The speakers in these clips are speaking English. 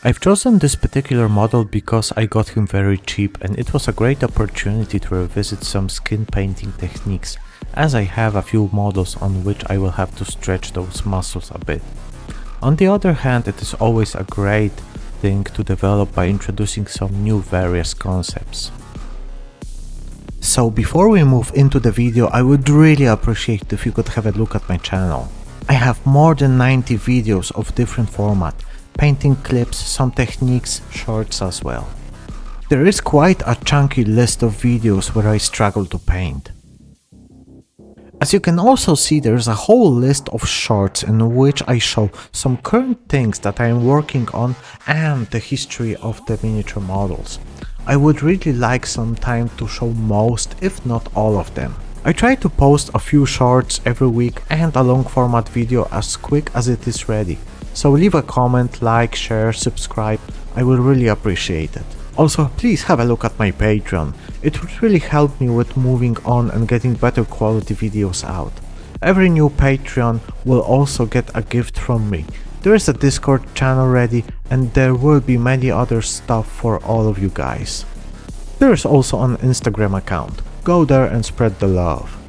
I've chosen this particular model because I got him very cheap and it was a great opportunity to revisit some skin painting techniques, as I have a few models on which I will have to stretch those muscles a bit. On the other hand, it is always a great thing to develop by introducing some new various concepts. So before we move into the video, I would really appreciate if you could have a look at my channel. I have more than 90 videos of different format, painting clips, some techniques, shorts as well. There is quite a chunky list of videos where I struggle to paint. As you can also see, there is a whole list of shorts in which I show some current things that I am working on and the history of the miniature models. I would really like some time to show most, if not all of them. I try to post a few shorts every week and a long format video as quick as it is ready. So leave a comment, like, share, subscribe, I will really appreciate it. Also, please have a look at my Patreon, it would really help me with moving on and getting better quality videos out. Every new Patreon will also get a gift from me. There is a Discord channel ready and there will be many other stuff for all of you guys. There is also an Instagram account, go there and spread the love.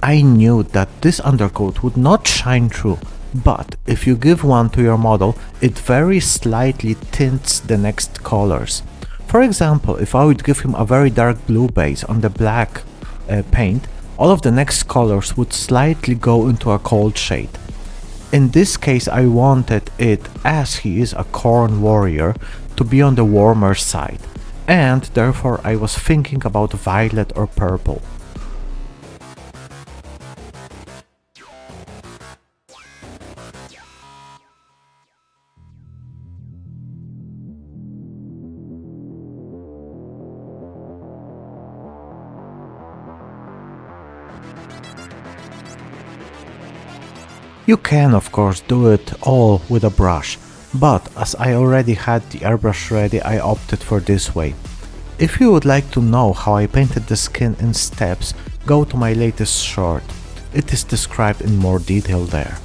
I knew that this undercoat would not shine through, but if you give one to your model, it very slightly tints the next colors. For example, if I would give him a very dark blue base on the black paint, all of the next colors would slightly go into a cold shade. In this case, I wanted it, as he is a Khorne warrior, to be on the warmer side, and therefore I was thinking about violet or purple. You can of course do it all with a brush, but as I already had the airbrush ready, I opted for this way. If you would like to know how I painted the skin in steps, go to my latest short. It is described in more detail there.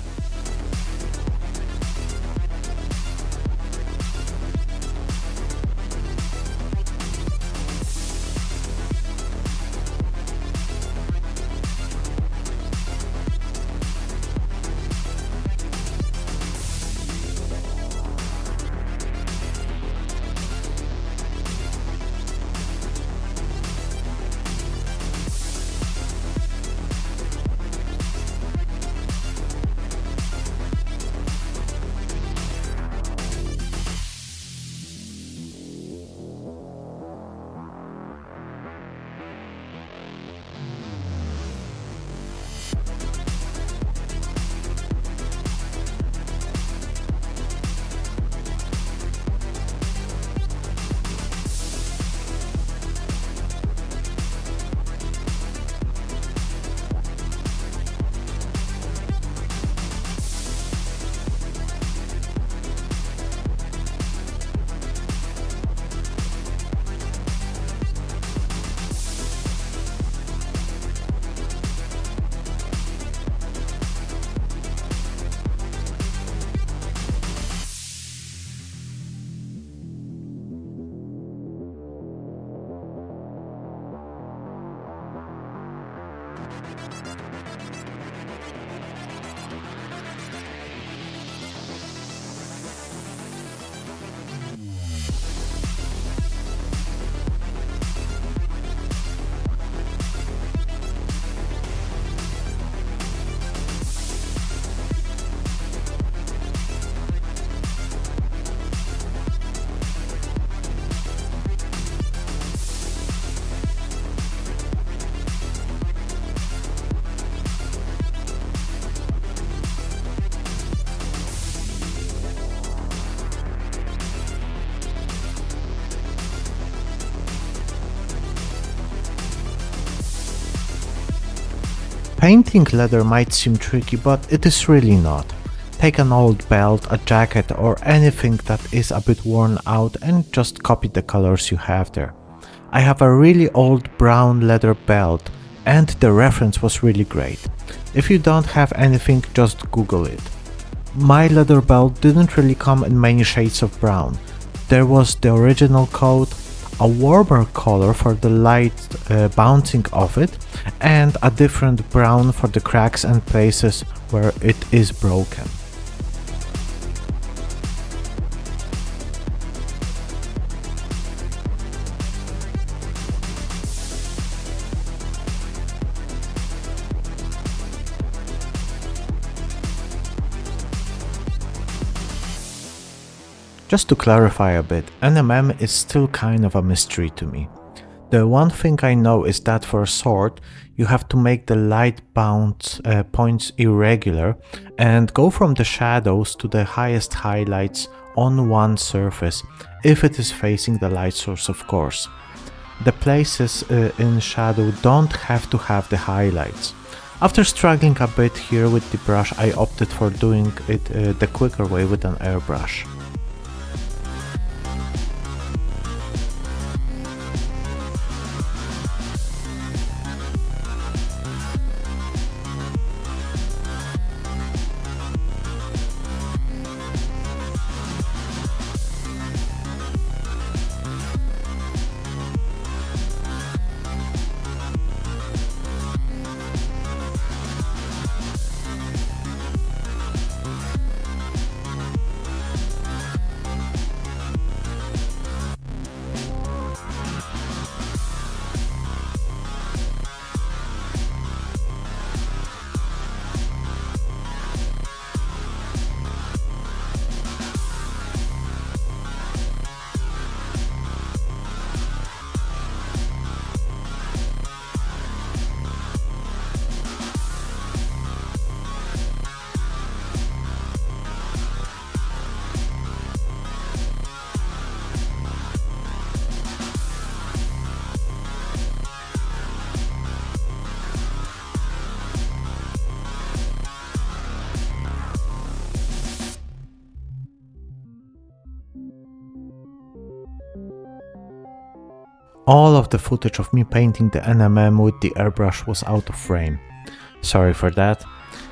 Painting leather might seem tricky, but it is really not. Take an old belt, a jacket or anything that is a bit worn out and just copy the colors you have there. I have a really old brown leather belt and the reference was really great. If you don't have anything, just Google it. My leather belt didn't really come in many shades of brown. There was the original coat, a warmer color for the light bouncing of it, and a different brown for the cracks and places where it is broken. Just to clarify a bit, NMM is still kind of a mystery to me. The one thing I know is that for a sword, you have to make the light bounce points irregular and go from the shadows to the highest highlights on one surface, if it is facing the light source of course. The places in shadow don't have to have the highlights. After struggling a bit here with the brush, I opted for doing it the quicker way with an airbrush. All of the footage of me painting the NMM with the airbrush was out of frame. Sorry for that.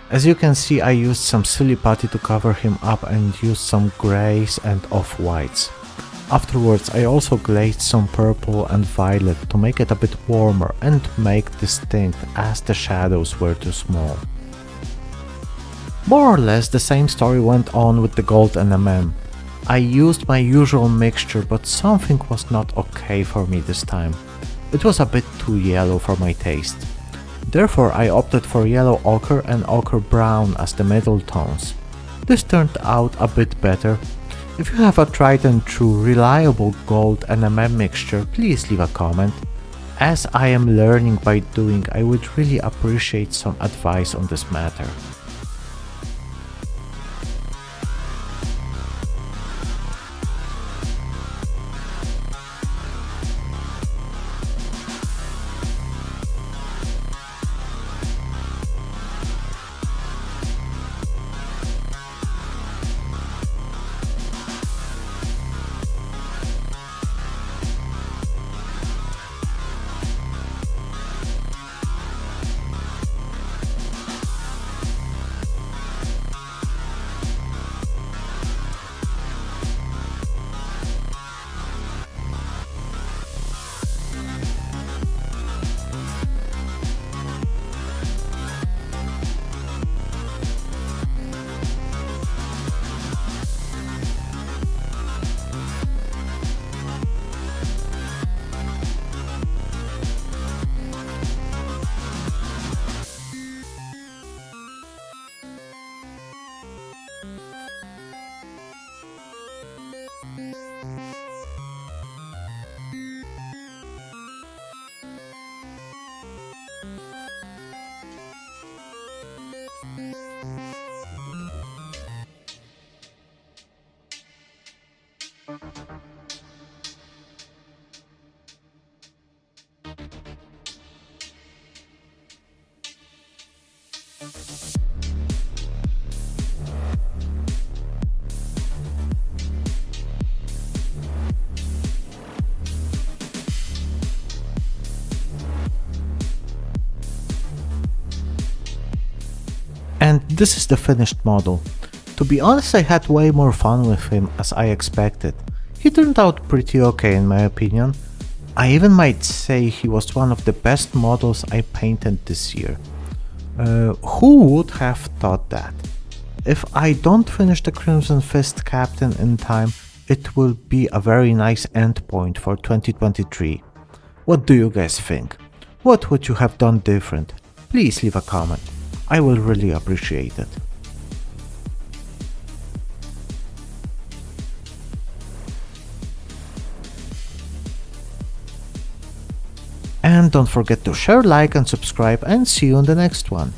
As you can see, I used some silly putty to cover him up and used some greys and off-whites. Afterwards I also glazed some purple and violet to make it a bit warmer and make distinct as the shadows were too small. More or less the same story went on with the gold NMM. I used my usual mixture, but something was not okay for me this time. It was a bit too yellow for my taste. Therefore I opted for yellow ochre and ochre brown as the middle tones. This turned out a bit better. If you have a tried and true reliable gold NMM mixture, please leave a comment. As I am learning by doing, I would really appreciate some advice on this matter. This is the finished model. To be honest, I had way more fun with him as I expected. He turned out pretty okay in my opinion. I even might say he was one of the best models I painted this year. Who would have thought that? If I don't finish the Crimson Fist Captain in time, it will be a very nice endpoint for 2023. What do you guys think? What would you have done different? Please leave a comment. I will really appreciate it. And don't forget to share, like and subscribe, and see you in the next one.